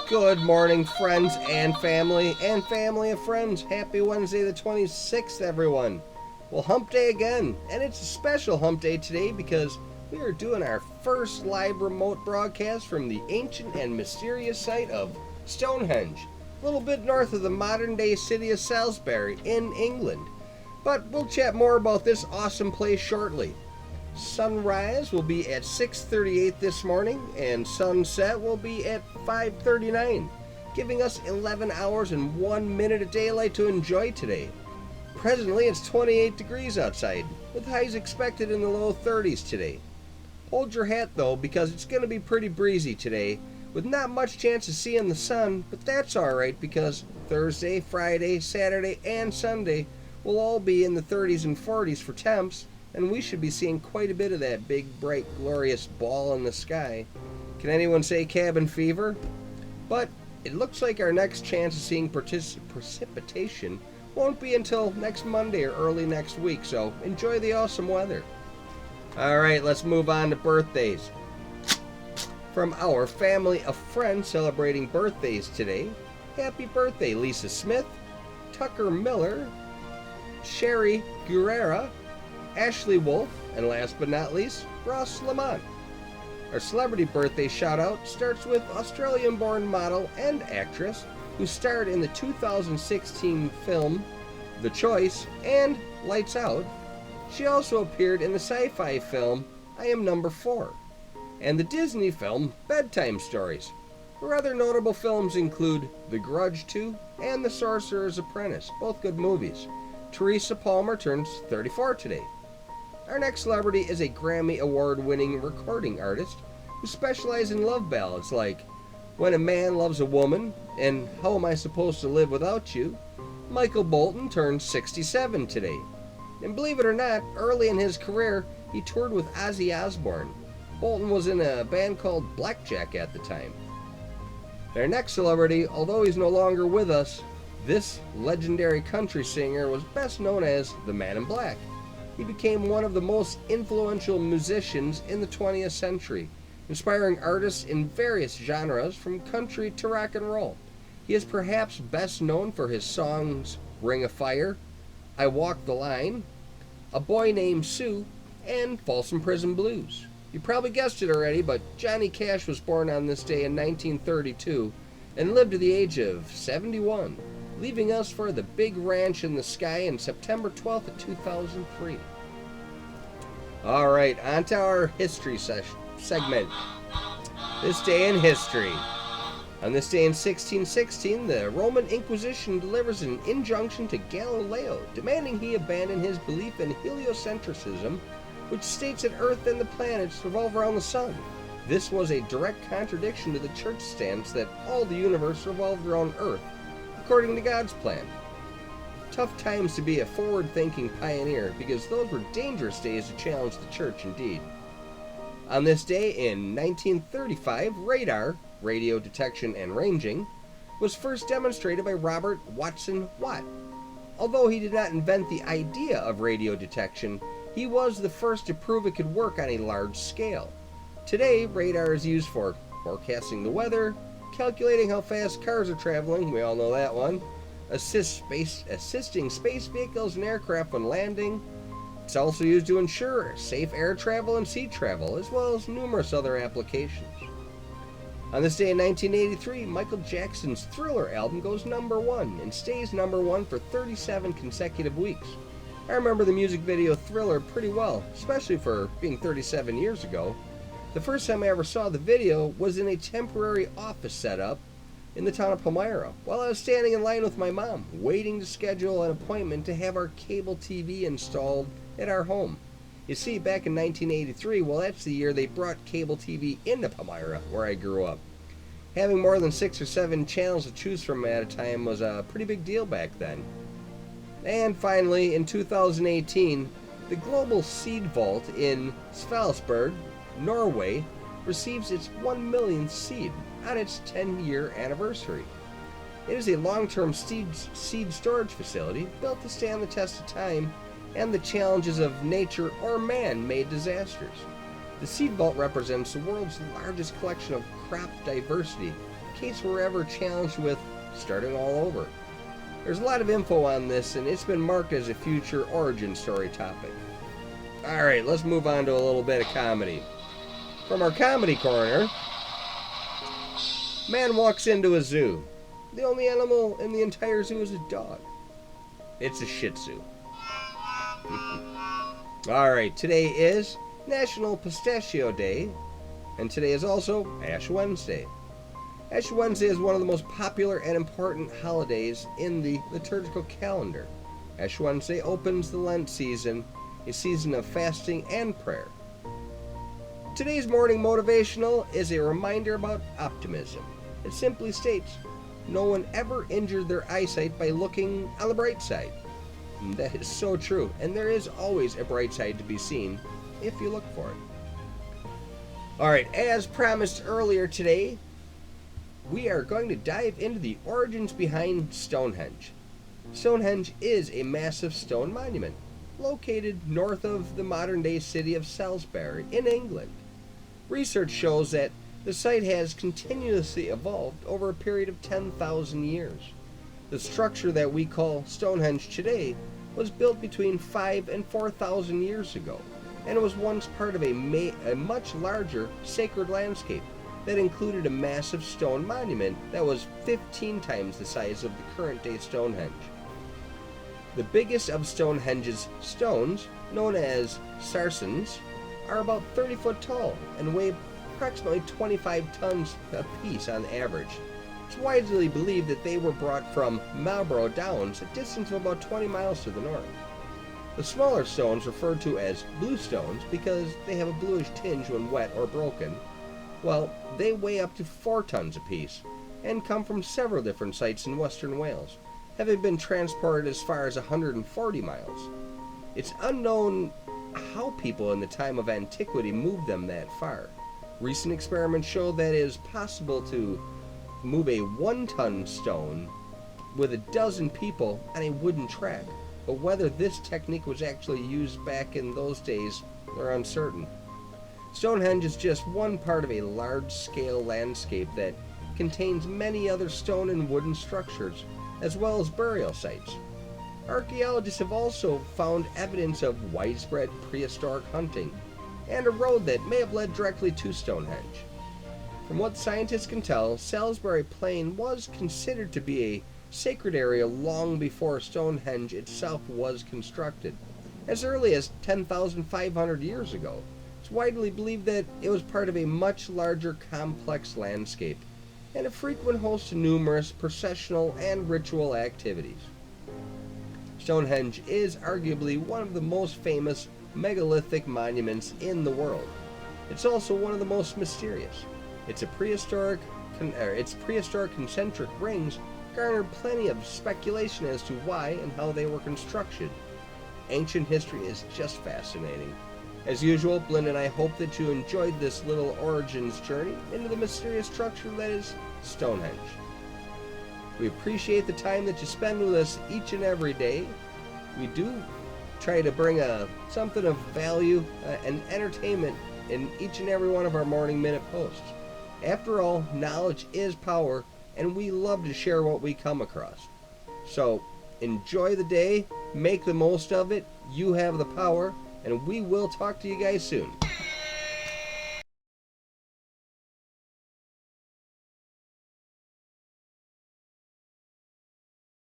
Good morning, friends and family of friends. Happy Wednesday the 26th, everyone. Well, hump day again, and it's a special hump day today because we are doing our first live remote broadcast from the ancient and mysterious site of Stonehenge, a little bit north of the modern-day city of Salisbury in England. But we'll chat more about this awesome place shortly. Sunrise will be at 6:38 this morning, and sunset will be at 5:39, giving us 11 hours and 1 minute of daylight to enjoy today. Presently, it's 28 degrees outside, with highs expected in the low 30s today. Hold your hat, though, because it's going to be pretty breezy today, with not much chance of seeing the sun, but that's alright because Thursday, Friday, Saturday, and Sunday will all be in the 30s and 40s for temps, and we should be seeing quite a bit of that big, bright, glorious ball in the sky. Can anyone say cabin fever? But it looks like our next chance of seeing precipitation won't be until next Monday or early next week, so enjoy the awesome weather. Alright, let's move on to birthdays. From our family of friends celebrating birthdays today, happy birthday Lisa Smith, Tucker Miller, Sherry Guerrera, Ashley Wolf, and last but not least, Ross Lamont. Our celebrity birthday shout-out starts with Australian-born model and actress who starred in the 2016 film The Choice and Lights Out. She also appeared in the sci-fi film I Am Number 4 and the Disney film Bedtime Stories. Her other notable films include The Grudge 2 and The Sorcerer's Apprentice, both good movies. Teresa Palmer turns 34 today. Our next celebrity is a Grammy Award-winning recording artist who specializes in love ballads like When a Man Loves a Woman and How Am I Supposed to Live Without You. Michael Bolton turns 67 today. And believe it or not, early in his career, he toured with Ozzy Osbourne. Bolton was in a band called Blackjack at the time. Our next celebrity, although he's no longer with us, this legendary country singer was best known as the Man in Black. He became one of the most influential musicians in the 20th century, inspiring artists in various genres from country to rock and roll. He is perhaps best known for his songs Ring of Fire, I Walk the Line, A Boy Named Sue, and Folsom Prison Blues. You probably guessed it already, but Johnny Cash was born on this day in 1932 and lived to the age of 71. Leaving us for the big ranch in the sky on September 12th of 2003. Alright, on to our history segment. This day in history. On this day in 1616, the Roman Inquisition delivers an injunction to Galileo, demanding he abandon his belief in heliocentrism, which states that Earth and the planets revolve around the sun. This was a direct contradiction to the church stance that all the universe revolved around Earth, according to God's plan. Tough times to be a forward-thinking pioneer, because those were dangerous days to challenge the church indeed. On this day in 1935, radar, radio detection and ranging, was first demonstrated by Robert Watson Watt. Although he did not invent the idea of radio detection, he was the first to prove it could work on a large scale. Today, radar is used for forecasting the weather, calculating how fast cars are traveling, we all know that one, assisting space vehicles and aircraft when landing. It's also used to ensure safe air travel and sea travel, as well as numerous other applications. On this day in 1983, Michael Jackson's Thriller album goes #1 and stays #1 for 37 consecutive weeks. I remember the music video Thriller pretty well, especially for being 37 years ago. The first time I ever saw the video was in a temporary office setup in the town of Palmyra, while I was standing in line with my mom, waiting to schedule an appointment to have our cable TV installed at our home. You see, back in 1983, well, that's the year they brought cable TV into Palmyra, where I grew up. Having more than 6 or 7 channels to choose from at a time was a pretty big deal back then. And finally, in 2018, the Global Seed Vault in Svalbard, Norway, receives its 1 millionth seed on its 10-year anniversary. It is a long-term seed storage facility built to stand the test of time and the challenges of nature or man-made disasters. The seed vault represents the world's largest collection of crop diversity, case we're ever challenged with starting all over. There's a lot of info on this, and it's been marked as a future origin story topic. Alright, let's move on to a little bit of comedy. From our comedy corner, man walks into a zoo. The only animal in the entire zoo is a dog. It's a Shih Tzu. Alright, today is National Pistachio Day, and today is also Ash Wednesday. Ash Wednesday is one of the most popular and important holidays in the liturgical calendar. Ash Wednesday opens the Lent season, a season of fasting and prayer. Today's morning motivational is a reminder about optimism. It simply states, no one ever injured their eyesight by looking on the bright side. And that is so true, and there is always a bright side to be seen if you look for it. Alright, as promised earlier today, we are going to dive into the origins behind Stonehenge. Stonehenge is a massive stone monument located north of the modern-day city of Salisbury in England. Research shows that the site has continuously evolved over a period of 10,000 years. The structure that we call Stonehenge today was built between 5,000 and 4,000 years ago, and it was once part of a much larger sacred landscape that included a massive stone monument that was 15 times the size of the current-day Stonehenge. The biggest of Stonehenge's stones, known as sarcens, are about 30 foot tall and weigh approximately 25 tons apiece on average. It's widely believed that they were brought from Marlborough Downs, a distance of about 20 miles to the north. The smaller stones, referred to as blue stones because they have a bluish tinge when wet or broken, well, they weigh up to 4 tons apiece and come from several different sites in western Wales, having been transported as far as 140 miles. It's unknown how people in the time of antiquity moved them that far. Recent experiments show that it is possible to move a 1-ton stone with a dozen people on a wooden track, but whether this technique was actually used back in those days are uncertain. Stonehenge is just one part of a large-scale landscape that contains many other stone and wooden structures, as well as burial sites. Archaeologists have also found evidence of widespread prehistoric hunting, and a road that may have led directly to Stonehenge. From what scientists can tell, Salisbury Plain was considered to be a sacred area long before Stonehenge itself was constructed, as early as 10,500 years ago. It's widely believed that it was part of a much larger complex landscape, and a frequent host to numerous processional and ritual activities. Stonehenge is arguably one of the most famous megalithic monuments in the world. It's also one of the most mysterious. Its prehistoric concentric rings garnered plenty of speculation as to why and how they were constructed. Ancient history is just fascinating. As usual, Blinn and I hope that you enjoyed this little origins journey into the mysterious structure that is Stonehenge. We appreciate the time that you spend with us each and every day. We do try to bring something of value and entertainment in each and every one of our Morning Minute posts. After all, knowledge is power, and we love to share what we come across. So, enjoy the day, make the most of it, you have the power, and we will talk to you guys soon.